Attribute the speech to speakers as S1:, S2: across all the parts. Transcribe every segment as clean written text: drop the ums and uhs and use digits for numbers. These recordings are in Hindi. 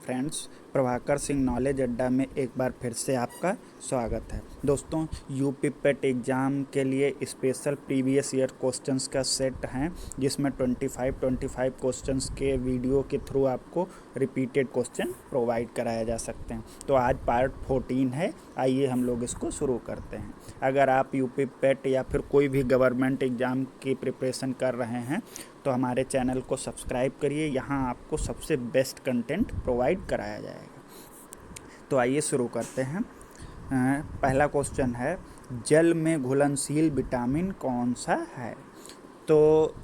S1: फ्रेंड्स, प्रभाकर सिंह नॉलेज अड्डा में एक बार फिर से आपका स्वागत है। दोस्तों, यूपी पेट एग्ज़ाम के लिए स्पेशल प्रीवियस ईयर क्वेश्चंस का सेट हैं, जिसमें 25 क्वेश्चंस के वीडियो के थ्रू आपको रिपीटेड क्वेश्चन प्रोवाइड कराया जा सकते हैं। तो आज पार्ट 14 है। आइए हम लोग इसको शुरू करते हैं। अगर आप यूपी पेट या फिर कोई भी गवर्नमेंट एग्ज़ाम की प्रिपरेशन कर रहे हैं तो हमारे चैनल को सब्सक्राइब करिए। यहाँ आपको सबसे बेस्ट कंटेंट प्रोवाइड कराया जाएगा। तो आइए शुरू करते हैं। पहला क्वेश्चन है, जल में घुलनशील विटामिन कौन सा है? तो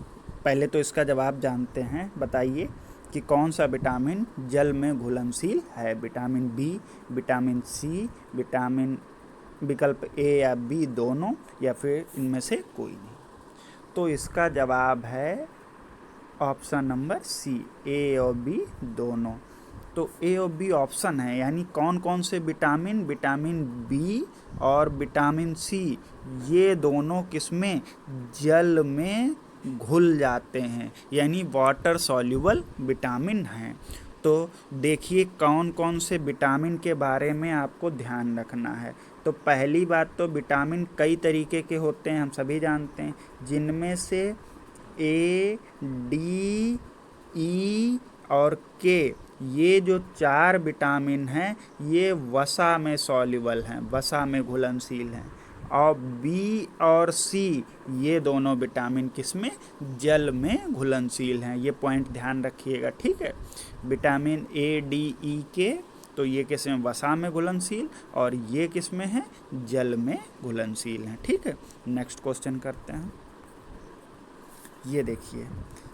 S1: पहले तो इसका जवाब जानते हैं। बताइए कि कौन सा विटामिन जल में घुलनशील है। Vitamin B, vitamin C, vitamin विकल्प ए या बी दोनों, या फिर इनमें से कोई नहीं। तो इसका जवाब है ऑप्शन नंबर सी, ए और बी दोनों। तो ए और बी ऑप्शन है, यानी कौन कौन से विटामिन, विटामिन बी और विटामिन सी, ये दोनों किसमें, जल में घुल जाते हैं, यानी वाटर सॉल्युबल विटामिन हैं। तो देखिए कौन कौन से विटामिन के बारे में आपको ध्यान रखना है। तो पहली बात, तो विटामिन कई तरीके के होते हैं, हम सभी जानते हैं, जिनमें से ए, डी, ई और के, ये जो 4 विटामिन हैं ये वसा में सॉल्युबल हैं, वसा में घुलनशील हैं। और बी और सी, ये दोनों विटामिन किसमें, जल में घुलनशील हैं। ये पॉइंट ध्यान रखिएगा, ठीक है। विटामिन ए, डी, ई, के, तो ये किसमें, वसा में घुलनशील, और ये किसमें है, जल में घुलनशील हैं, ठीक है। नेक्स्ट क्वेश्चन करते हैं। ये देखिए,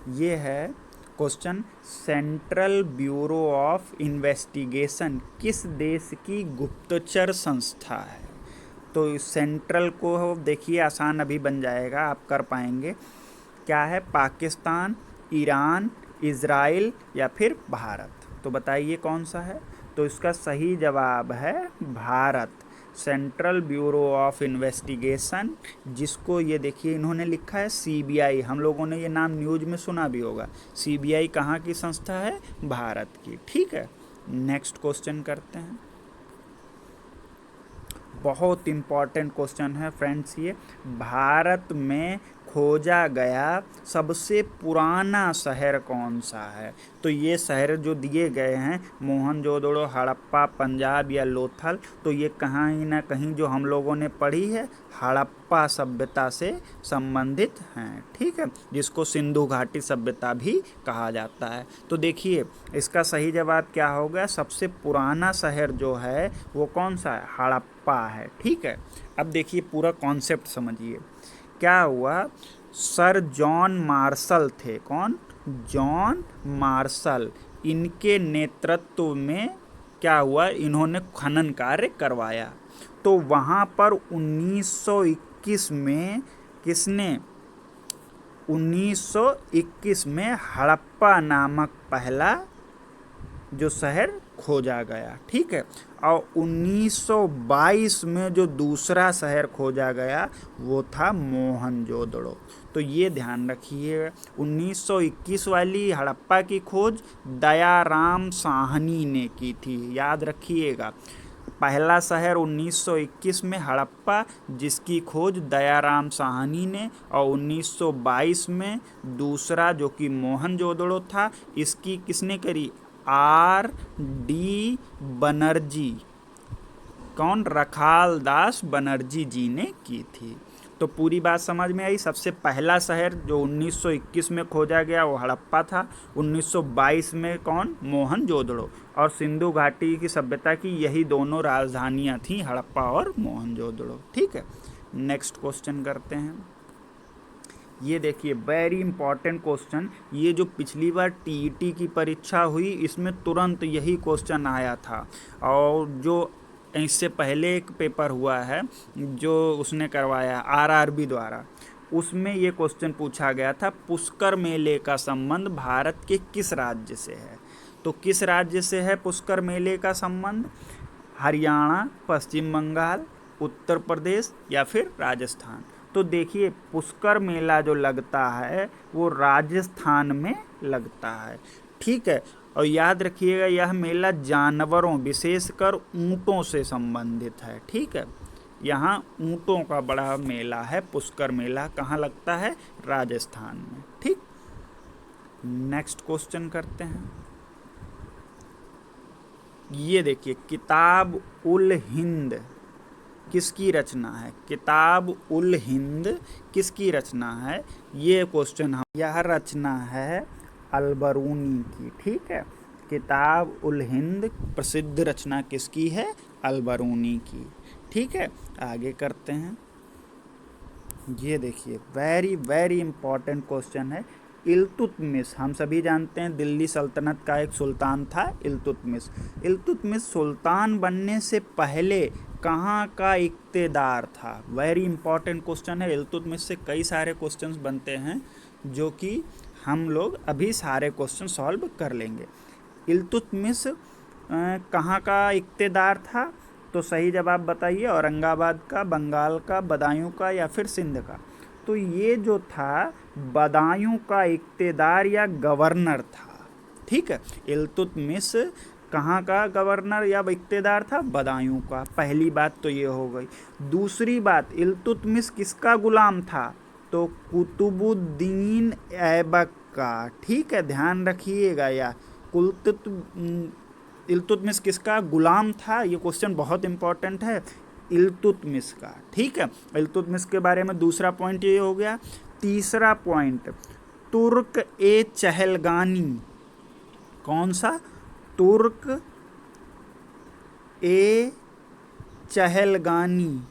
S1: ये है question, central bureau of investigation किस देश की गुप्तचर संस्था है? तो सेंट्रल को देखिए आसान अभी बन जाएगा, आप कर पाएंगे। क्या है, पाकिस्तान, ईरान, इज़राइल या फिर भारत? तो बताइए कौन सा है। तो इसका सही जवाब है Bharat, central bureau of investigation, जिसको ये देखिए इन्होंने लिखा है सीबीआई। हम लोगों ने ये नाम न्यूज़ में सुना भी होगा। सीबीआई कहाँ की संस्था है, भारत की, ठीक है। नेक्स्ट क्वेश्चन करते हैं। बहुत इम्पॉर्टेंट क्वेश्चन है फ्रेंड्स ये, भारत में खोजा गया सबसे पुराना शहर कौन सा है? तो ये शहर जो दिए गए हैं, मोहनजोदड़ो, हड़प्पा, पंजाब या लोथल, तो ये कहीं ना कहीं जो हम लोगों ने पढ़ी है हड़प्पा सभ्यता से संबंधित हैं, ठीक है, जिसको सिंधु घाटी सभ्यता भी कहा जाता है। तो देखिए इसका सही जवाब क्या होगा, सबसे पुराना शहर जो है वो कौन सा है, हड़प्पा है, ठीक है। अब देखिए पूरा कॉन्सेप्ट समझिए। क्या हुआ, सर जॉन मार्शल थे, कौन, जॉन मार्शल, इनके नेतृत्व में क्या हुआ, इन्होंने खनन कार्य करवाया। तो वहाँ पर 1921 में किसने, 1921 में हड़प्पा नामक पहला जो शहर खोजा गया, ठीक है। और 1922 में जो दूसरा शहर खोजा गया वो था मोहनजोदड़ो। तो ये ध्यान रखिए, 1921 वाली हड़प्पा की खोज दयाराम साहनी ने की थी, याद रखिएगा। पहला शहर 1921 में हड़प्पा, जिसकी खोज दयाराम साहनी ने, और 1922 में दूसरा जो कि मोहनजोदड़ो था, इसकी किसने करी, आर डी बनर्जी, कौन, रखाल दास बनर्जी जी ने की थी। तो पूरी बात समझ में आई। सबसे पहला शहर जो 1921 में खोजा गया वो हड़प्पा था, 1922 में कौन, मोहनजोदड़ो, और सिंधु घाटी की सभ्यता की यही दोनों राजधानियां थीं, हड़प्पा और मोहनजोदड़ो, ठीक है। नेक्स्ट क्वेश्चन करते हैं। ये देखिए वेरी इंपॉर्टेंट क्वेश्चन, ये जो पिछली बार टीईटी की परीक्षा हुई इसमें तुरंत यही क्वेश्चन आया था, और जो इससे पहले एक पेपर हुआ है जो उसने करवाया आरआरबी द्वारा, उसमें ये क्वेश्चन पूछा गया था, पुष्कर मेले का संबंध भारत के किस राज्य से है? तो किस राज्य से है पुष्कर मेले का संबंध, हरियाणा, पश्चिम बंगाल, उत्तर प्रदेश या फिर राजस्थान? तो देखिए पुष्कर मेला जो लगता है वो राजस्थान में लगता है, ठीक है। और याद रखिएगा यह मेला जानवरों विशेषकर ऊँटों से संबंधित है। ठीक है, यहाँ ऊँटों का बड़ा मेला है, पुष्कर मेला। कहाँ लगता है? राजस्थान में। ठीक, नेक्स्ट क्वेश्चन करते हैं। ये देखिए, किताब उल हिंद किसकी रचना है? किताब उल हिंद किसकी रचना है? ये क्वेश्चन हम, यह रचना है अलबरूनी की। ठीक है, किताब उल हिंद प्रसिद्ध रचना किसकी है? अलबरूनी की। ठीक है, आगे करते हैं। ये देखिए, वेरी वेरी इंपॉर्टेंट क्वेश्चन है। इल्तुतमिश, हम सभी जानते हैं दिल्ली सल्तनत का एक सुल्तान था इल्तुतमिश। इल्तुतमिश सुल्तान बनने से पहले कहाँ का इक्तेदार था? वेरी इंपॉर्टेंट क्वेश्चन है। इल्तुतमिश से कई सारे क्वेश्चंस बनते हैं जो कि हम लोग अभी सारे क्वेश्चन सॉल्व कर लेंगे। इल्तुतमिश कहाँ का इक्तेदार था? तो सही जवाब बताइए, औरंगाबाद का, बंगाल का, बदायूं का या फिर सिंध का? तो ये जो था बदायूं का इक्तेदार या गवर्नर था। ठीक है, इल्तुतमिश कहाँ का गवर्नर या इक्तेदार था? बदायूं का। पहली बात तो ये हो गई। दूसरी बात, इल्तुतमिश किसका गुलाम था? तो कुतुबुद्दीन ऐबक का। ठीक है, ध्यान रखिएगा। या इल्तुतमिश किसका गुलाम था? ये क्वेश्चन बहुत इंपॉर्टेंट है, इल्तुतमिश का। ठीक है, इल्तुतमिश के बारे में दूसरा पॉइंट ये हो गया। तीसरा पॉइंट, तुर्क ए चहलगानी। कौन सा? तुर्क ए चहलगानी,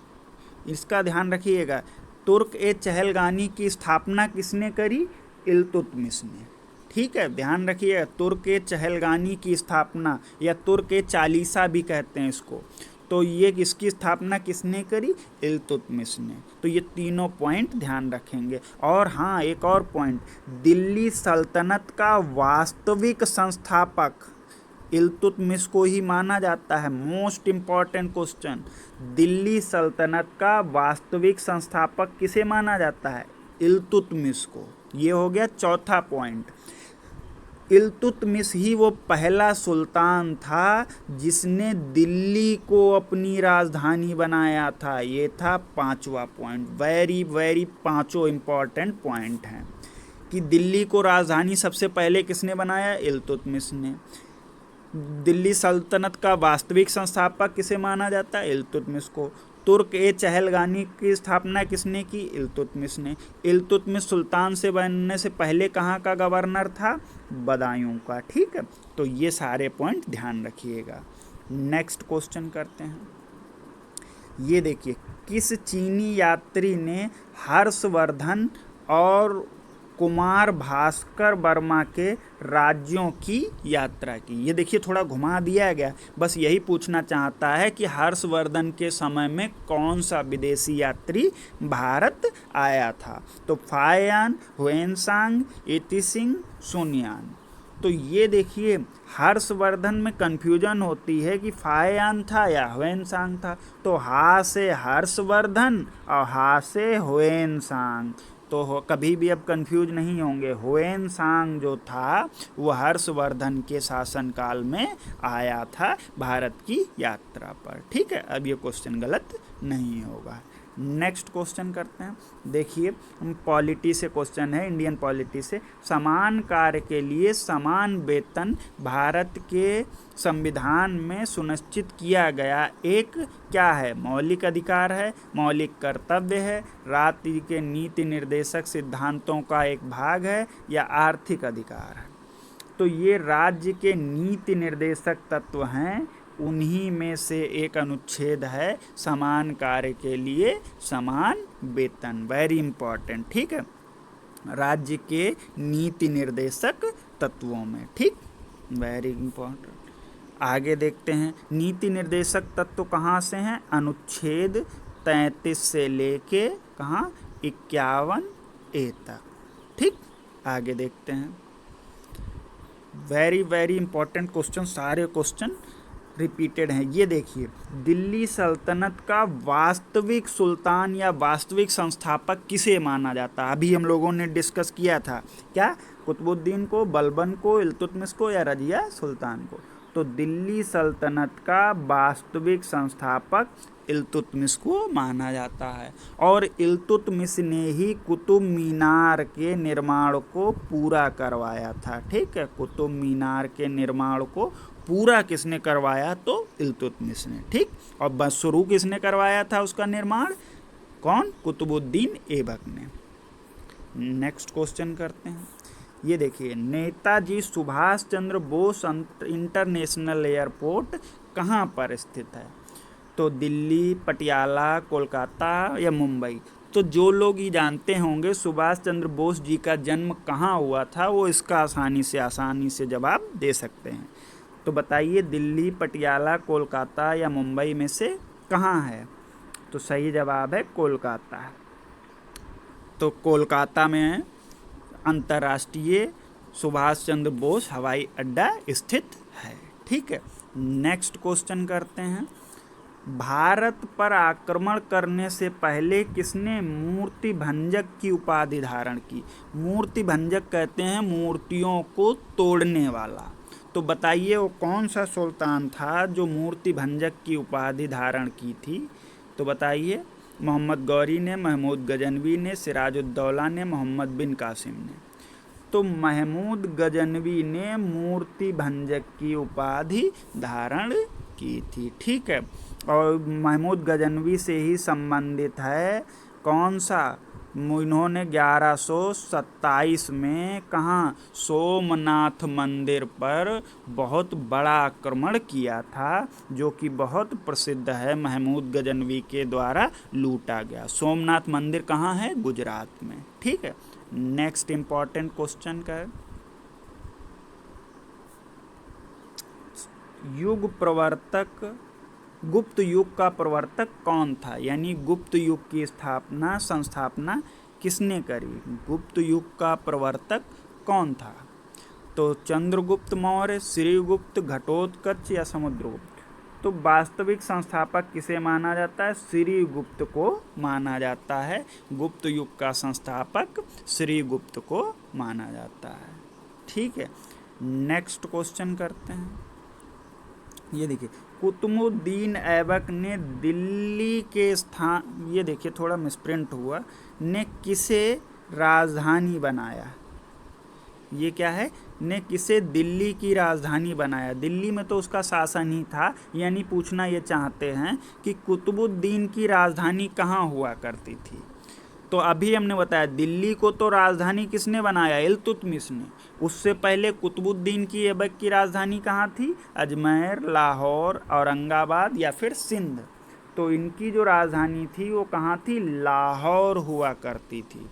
S1: इसका ध्यान रखिएगा। तुर्क ए चहलगानी की स्थापना किसने करी? इल्तुतमिश ने। ठीक है, ध्यान रखिए, तुर्क ए चहलगानी की स्थापना या तुर्क ए चालीसा भी कहते हैं इसको। तो ये किसकी स्थापना किसने करी? इल्तुतमिश ने। तो ये तीनों पॉइंट ध्यान रखेंगे। और हाँ, एक और पॉइंट, दिल्ली सल्तनत का वास्तविक संस्थापक इल्तुतमिश को ही माना जाता है। मोस्ट इम्पॉर्टेंट क्वेश्चन, दिल्ली सल्तनत का वास्तविक संस्थापक किसे माना जाता है? इल्तुतमिश को। ये हो गया चौथा पॉइंट। इल्तुतमिश ही वो पहला सुल्तान था जिसने दिल्ली को अपनी राजधानी बनाया था। ये था पांचवा पॉइंट। वेरी वेरी पांचों इम्पॉर्टेंट पॉइंट हैं कि दिल्ली को राजधानी सबसे पहले किसने बनाया? इल्तुतमिश ने। दिल्ली सल्तनत का वास्तविक संस्थापक किसे माना जाता है? इल्तुतमिश को। तुर्क ए चहलगानी की स्थापना किसने की? इल्तुतमिश ने। इल्तुतमिश सुल्तान से बनने से पहले कहाँ का गवर्नर था? बदायूं का। ठीक है, तो ये सारे पॉइंट ध्यान रखिएगा। नेक्स्ट क्वेश्चन करते हैं। ये देखिए, किस चीनी यात्री ने हर्षवर्धन और कुमार भास्कर वर्मा के राज्यों की यात्रा की? ये देखिए, थोड़ा घुमा दिया गया, बस यही पूछना चाहता है कि हर्षवर्धन के समय में कौन सा विदेशी यात्री भारत आया था? तो फायान, हुएनसांग, एतिसिंग, सुनियान। तो ये देखिए, हर्षवर्धन में कंफ्यूजन होती है कि फायान था या हुएनसांग था। तो हा से हर्षवर्धन और हा से हुएनसांग। तो कभी भी अब कंफ्यूज नहीं होंगे। हुएनसांग जो था वो हर्षवर्धन के शासनकाल में आया था भारत की यात्रा पर। ठीक है, अब ये क्वेश्चन गलत नहीं होगा। नेक्स्ट क्वेश्चन करते हैं। देखिए, पॉलिटी से क्वेश्चन है, इंडियन पॉलिटी से। समान कार्य के लिए समान वेतन भारत के संविधान में सुनिश्चित किया गया एक क्या है? मौलिक अधिकार है, मौलिक कर्तव्य है, राज्य के नीति निर्देशक सिद्धांतों का एक भाग है, या आर्थिक अधिकार है? तो ये राज्य के नीति निर्देशक तत्व हैं, उन्हीं में से एक अनुच्छेद है समान कार्य के लिए समान वेतन। Very important. ठीक है, राज्य के नीति निर्देशक तत्वों में। ठीक, वेरी इंपॉर्टेंट। आगे देखते हैं, नीति निर्देशक तत्व कहाँ से हैं? अनुच्छेद 33 से लेके कहाँ? 51A तक। ठीक, आगे देखते हैं। वेरी वेरी इंपॉर्टेंट क्वेश्चन, सारे क्वेश्चन रिपीटेड हैं। ये देखिए, दिल्ली सल्तनत का वास्तविक सुल्तान या वास्तविक संस्थापक किसे माना जाता है? अभी हम लोगों ने डिस्कस किया था, क्या? कुतुबुद्दीन को, बलबन को, इल्तुतमिश को या रजिया सुल्तान को? तो दिल्ली सल्तनत का वास्तविक संस्थापक इल्तुतमिश को माना जाता है। और इल्तुतमिश ने ही कुतुब मीनार के निर्माण को पूरा करवाया था। ठीक है, कुतुब मीनार के निर्माण को पूरा किसने करवाया? तो इल्तुतमिश ने। ठीक, और बस शुरू किसने करवाया था उसका निर्माण? कौन? कुतुबुद्दीन ऐबक ने। नेक्स्ट क्वेश्चन करते हैं। ये देखिए, नेताजी सुभाष चंद्र बोस इंटरनेशनल एयरपोर्ट कहाँ पर स्थित है? तो दिल्ली, पटियाला, कोलकाता या मुंबई? तो जो लोग ये जानते होंगे सुभाष चंद्र बोस जी का जन्म कहाँ हुआ था, वो इसका आसानी से जवाब दे सकते हैं। तो बताइए, दिल्ली, पटियाला, कोलकाता या मुंबई में से कहाँ है? तो सही जवाब है कोलकाता। तो कोलकाता में अंतर्राष्ट्रीय सुभाष चंद्र बोस हवाई अड्डा स्थित है। ठीक है, नेक्स्ट क्वेश्चन करते हैं। भारत पर आक्रमण करने से पहले किसने मूर्ति भंजक की उपाधि धारण की? मूर्ति भंजक कहते हैं मूर्तियों को तोड़ने वाला। तो बताइए, वो कौन सा सुल्तान था जो मूर्ति भंजक की उपाधि धारण की थी? तो बताइए, मोहम्मद गौरी ने, महमूद गजनवी ने, सिराजुद्दौला ने, मोहम्मद बिन कासिम ने? तो महमूद गजनवी ने मूर्ति भंजक की उपाधि धारण की थी। ठीक है, और महमूद गजनवी से ही संबंधित है कौन सा? इन्होंने 1127 में कहाँ? सोमनाथ मंदिर पर बहुत बड़ा आक्रमण किया था, जो कि बहुत प्रसिद्ध है, महमूद गजनवी के द्वारा लूटा गया। सोमनाथ मंदिर कहाँ है? गुजरात में। ठीक है, नेक्स्ट इंपॉर्टेंट क्वेश्चन का है, युग प्रवर्तक, गुप्त युग का प्रवर्तक कौन था? यानी गुप्त युग की संस्थापना किसने करी? गुप्त युग का प्रवर्तक कौन था? तो चंद्रगुप्त मौर्य, श्रीगुप्त, घटोत्कच या समुद्रगुप्त? तो वास्तविक संस्थापक किसे माना जाता है? श्रीगुप्त को माना जाता है। गुप्त युग का संस्थापक श्रीगुप्त को माना जाता है। ठीक है, नेक्स्ट क्वेश्चन करते हैं। ये देखिए, कुतुबुद्दीन ऐबक ने दिल्ली के स्थान, ये देखिए थोड़ा मिसप्रिंट हुआ, ने किसे राजधानी बनाया? ये क्या है? ने किसे दिल्ली की राजधानी बनाया? दिल्ली में तो उसका शासन ही था। यानी पूछना ये चाहते हैं कि कुतुबुद्दीन की राजधानी कहाँ हुआ करती थी? तो अभी हमने बताया दिल्ली को तो राजधानी किसने बनाया? इल्तुतमिश ने। उससे पहले कुतुबुद्दीन की ऐबक की राजधानी कहाँ थी? अजमेर, लाहौर, औरंगाबाद या फिर सिंध? तो इनकी जो राजधानी थी वो कहाँ थी? लाहौर हुआ करती थी।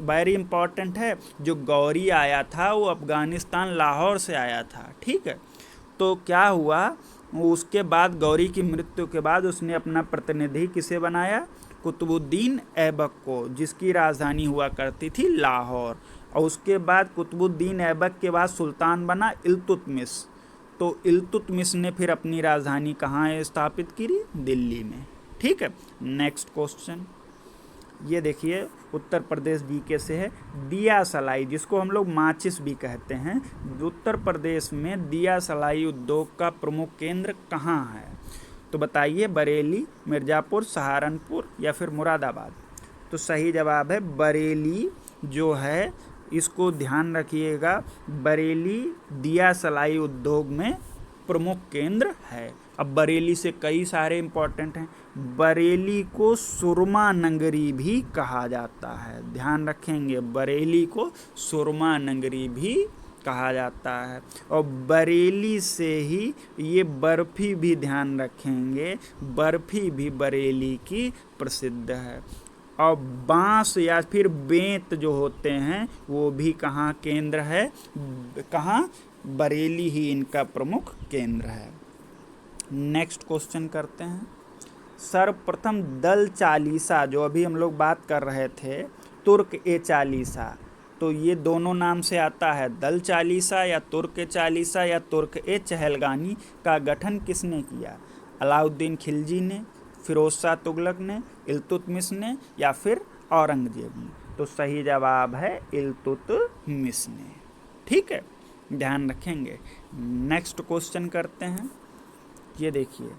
S1: वेरी इंपॉर्टेंट है, जो गौरी आया था वो अफगानिस्तान लाहौर से आया था। ठीक है, तो क्या हुआ, उसके बाद गौरी की मृत्यु के बाद उसने अपना प्रतिनिधि किसे बनाया? कुतुबुद्दीन ऐबक को, जिसकी राजधानी हुआ करती थी लाहौर। और उसके बाद कुतुबुद्दीन ऐबक के बाद सुल्तान बना इल्तुतमिश। तो इल्तुतमिश ने फिर अपनी राजधानी कहाँ स्थापित की? दिल्ली में। ठीक है, नेक्स्ट क्वेश्चन। ये देखिए, उत्तर प्रदेश जीके से है। दिया सलाई, जिसको हम लोग माचिस भी कहते हैं, उत्तर प्रदेश में दिया सलाई उद्योग का प्रमुख केंद्र कहाँ है? तो बताइए, बरेली, मिर्ज़ापुर, सहारनपुर या फिर मुरादाबाद? तो सही जवाब है बरेली जो है, इसको ध्यान रखिएगा, बरेली दिया सलाई उद्योग में प्रमुख केंद्र है। अब बरेली से कई सारे इंपॉर्टेंट हैं। बरेली को सुरमा नगरी भी कहा जाता है, ध्यान रखेंगे, बरेली को सुरमा नगरी भी कहा जाता है। और बरेली से ही ये बर्फ़ी भी, ध्यान रखेंगे, बर्फ़ी भी बरेली की प्रसिद्ध है। और बांस या फिर बेंत जो होते हैं वो भी कहाँ केंद्र है? कहाँ? बरेली ही इनका प्रमुख केंद्र है। नेक्स्ट क्वेश्चन करते हैं। सर्वप्रथम दल चालीसा, जो अभी हम लोग बात कर रहे थे, तुर्क ए चालीसा, तो ये दोनों नाम से आता है। दल चालीसा या तुर्क चालीसा या तुर्क ए चहलगानी का गठन किसने किया? अलाउद्दीन खिलजी ने, फिरोज शाह तुगलक ने, इल्तुतमिश ने या फिर औरंगजेब ने? तो सही जवाब है इल्तुतमिश ने। ठीक है, ध्यान रखेंगे। नेक्स्ट क्वेश्चन करते हैं। ये देखिए,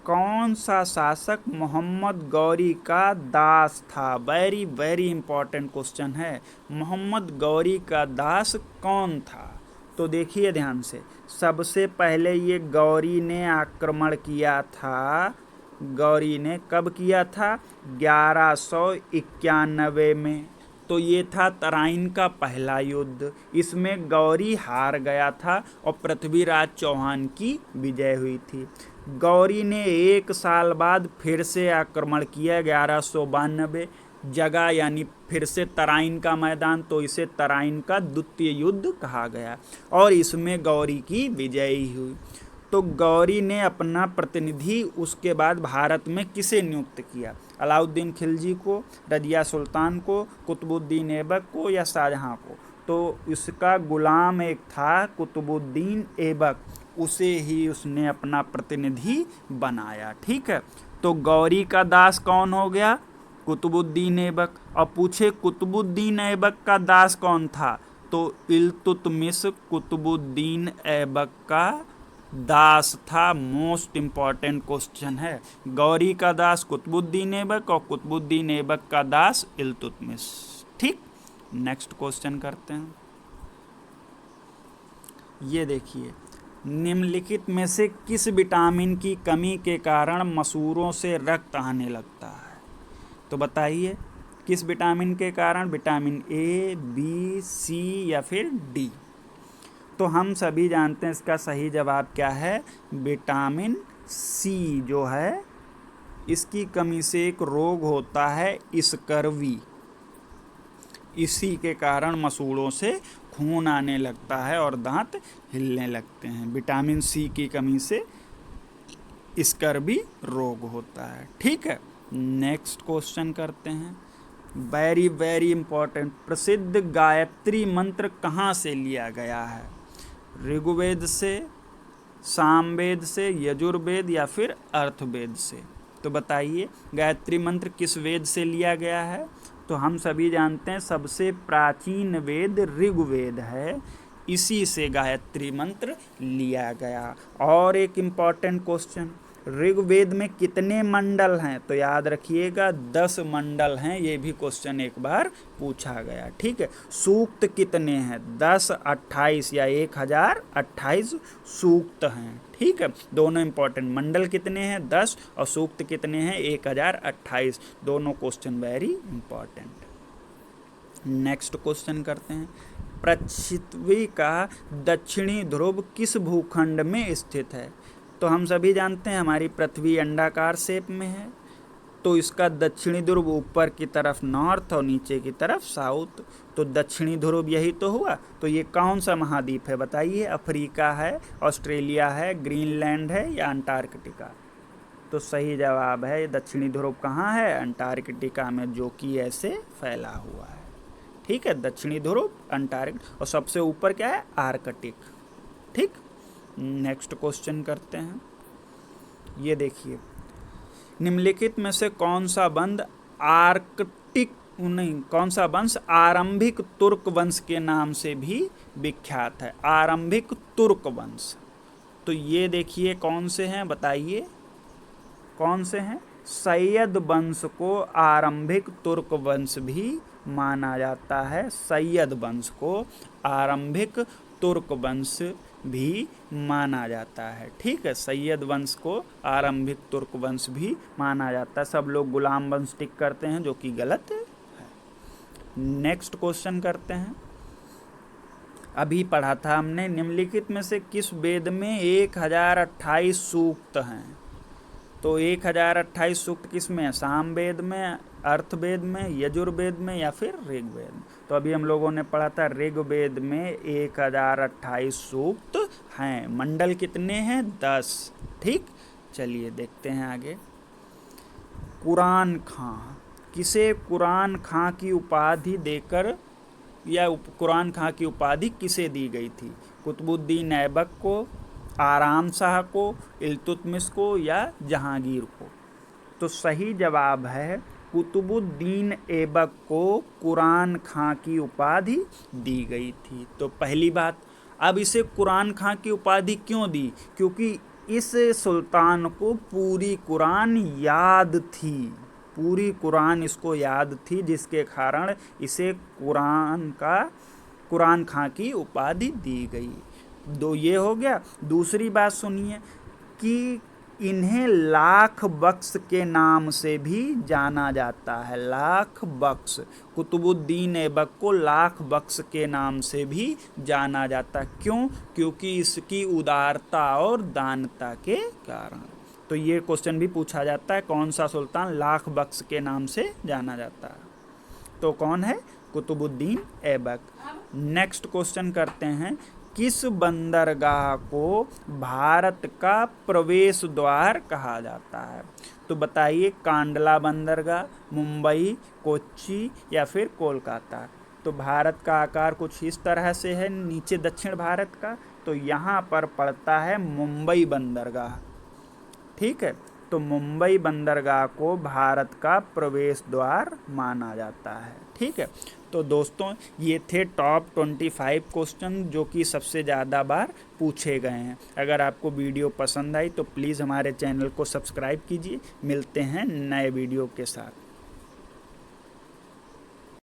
S1: कौन सा शासक मोहम्मद गौरी का दास था? वेरी वेरी इंपॉर्टेंट क्वेश्चन है। मोहम्मद गौरी का दास कौन था? तो देखिए ध्यान से, सबसे पहले ये गौरी ने आक्रमण किया था। गौरी ने कब किया था? 1191 में। तो ये था तराइन का पहला युद्ध। इसमें गौरी हार गया था और पृथ्वीराज चौहान की विजय हुई थी। गौरी ने 1 साल बाद फिर से आक्रमण किया 1192 जगह, यानी फिर से तराइन का मैदान, तो इसे तराइन का द्वितीय युद्ध कहा गया और इसमें गौरी की विजय हुई। तो गौरी ने अपना प्रतिनिधि उसके बाद भारत में किसे नियुक्त किया? अलाउद्दीन खिलजी को, रजिया सुल्तान को, कुतुबुद्दीन ऐबक को या शाहजहां को? तो इसका गुलाम एक था कुतुबुद्दीन ऐबक, उसे ही उसने अपना प्रतिनिधि बनाया। ठीक है, तो गौरी का दास कौन हो गया? कुतुबुद्दीन ऐबक। और पूछे कुतुबुद्दीन ऐबक का दास कौन था? तो इल्तुतमिश कुतुबुद्दीन ऐबक का दास था। मोस्ट इंपॉर्टेंट क्वेश्चन है। गौरी का दास कुतुबुद्दीन ऐबक और कुतुबुद्दीन ऐबक का दास इल्तुतमिश। ठीक, नेक्स्ट क्वेश्चन करते हैं। ये देखिए, निम्नलिखित में से किस विटामिन की कमी के कारण मसूरों से रक्त आने लगता है? तो बताइए, किस विटामिन के कारण? विटामिन ए, बी, सी या फिर डी? तो हम सभी जानते हैं इसका सही जवाब क्या है। विटामिन सी जो है, इसकी कमी से एक रोग होता है स्कर्वी। इसी के कारण मसूड़ों से खून आने लगता है और दांत हिलने लगते हैं। विटामिन सी की कमी से स्कर्वी रोग होता है। ठीक है, नेक्स्ट क्वेश्चन करते हैं। वेरी वेरी इंपॉर्टेंट, प्रसिद्ध गायत्री मंत्र कहाँ से लिया गया है? ऋग्वेद से, सामवेद से, यजुर्वेद या फिर अर्थवेद से? तो बताइए, गायत्री मंत्र किस वेद से लिया गया है? तो हम सभी जानते हैं सबसे प्राचीन वेद ऋग्वेद है, इसी से गायत्री मंत्र लिया गया। और एक इम्पॉर्टेंट क्वेश्चन, ऋग्वेद में कितने मंडल हैं? तो याद रखिएगा 10 मंडल हैं। ये भी क्वेश्चन एक बार पूछा गया। ठीक है, सूक्त कितने हैं? 10, 28 या 1028 सूक्त हैं। ठीक है, दोनों इंपॉर्टेंट। मंडल कितने हैं? 10 और सूक्त कितने हैं? 1028। दोनों question very important. Next question करते हैं। पृथ्वी का दक्षिणी ध्रुव किस भूखंड में स्थित है? तो हम सभी जानते हैं हमारी पृथ्वी अंडाकार शेप में है, तो इसका दक्षिणी ध्रुव ऊपर की तरफ नॉर्थ और नीचे की तरफ साउथ। तो दक्षिणी ध्रुव यही तो हुआ। तो ये कौन सा महाद्वीप है बताइए? अफ्रीका है, ऑस्ट्रेलिया है, ग्रीनलैंड है या अंटार्कटिका? तो सही जवाब है दक्षिणी ध्रुव कहाँ है? अंटार्कटिका में, जो कि ऐसे फैला हुआ है। ठीक है, दक्षिणी ध्रुव अंटार्कटिका और सबसे ऊपर क्या है? आर्कटिक। ठीक, नेक्स्ट क्वेश्चन करते हैं। ये देखिए, निम्नलिखित में से कौन सा वंश आरंभिक तुर्क वंश के नाम से भी विख्यात है? आरंभिक तुर्क वंश। तो ये देखिए कौन से हैं, बताइए कौन से हैं? सैयद वंश को आरंभिक तुर्क वंश भी माना जाता है। सैयद वंश को आरंभिक तुर्क वंश भी माना जाता है। ठीक है, सैयद वंश को आरंभिक तुर्क वंश भी माना जाता है। सब लोग गुलाम वंश टिक करते हैं, जो कि गलत है। नेक्स्ट क्वेश्चन करते हैं। अभी पढ़ा था हमने, निम्नलिखित में से किस वेद में 1028 सूक्त हैं? तो 1028 सूक्त किस में है? सामवेद में, अर्थवेद में, यजुर्वेद में या फिर ऋग्वेद में? तो अभी हम लोगों ने पढ़ा था ऋग्वेद में 1028 सूक्त हैं। मंडल कितने हैं? 10। ठीक, चलिए देखते हैं आगे। कुरान खां, किसे कुरान खां की उपाधि देकर या कुरान खां की उपाधि किसे दी गई थी? कुतुबुद्दीन ऐबक को, आराम शाह को, इल्तुतमिश को या जहांगीर को? तो सही जवाब है कुतुबुद्दीन ऐबक को कुरान खां की उपाधि दी गई थी। तो पहली बात, अब इसे कुरान खां की उपाधि क्यों दी? क्योंकि इस सुल्तान को पूरी कुरान याद थी, पूरी कुरान इसको याद थी, जिसके कारण इसे कुरान खां की उपाधि दी गई। दो ये हो गया। दूसरी बात सुनिए कि इन्हें लाख बख्श के नाम से भी जाना जाता है। लाख बख्श, कुतुबुद्दीन ऐबक को लाख बख्श के नाम से भी जाना जाता है। क्यों? क्योंकि इसकी उदारता और दानता के कारण। तो ये क्वेश्चन भी पूछा जाता है, कौन सा सुल्तान लाख बख्श के नाम से जाना जाता है? तो कौन है? कुतुबुद्दीन ऐबक। नेक्स्ट क्वेश्चन करते हैं, किस बंदरगाह को भारत का प्रवेश द्वार कहा जाता है? तो बताइए, कांडला बंदरगाह, मुंबई, कोच्चि या फिर कोलकाता? तो भारत का आकार कुछ इस तरह से है, नीचे दक्षिण भारत का, तो यहाँ पर पड़ता है मुंबई बंदरगाह। ठीक है, तो मुंबई बंदरगाह को भारत का प्रवेश द्वार माना जाता है। ठीक है, तो दोस्तों ये थे टॉप 25 क्वेश्चन जो कि सबसे ज़्यादा बार पूछे गए हैं। अगर आपको वीडियो पसंद आई तो प्लीज़ हमारे चैनल को सब्सक्राइब कीजिए। मिलते हैं नए वीडियो के साथ।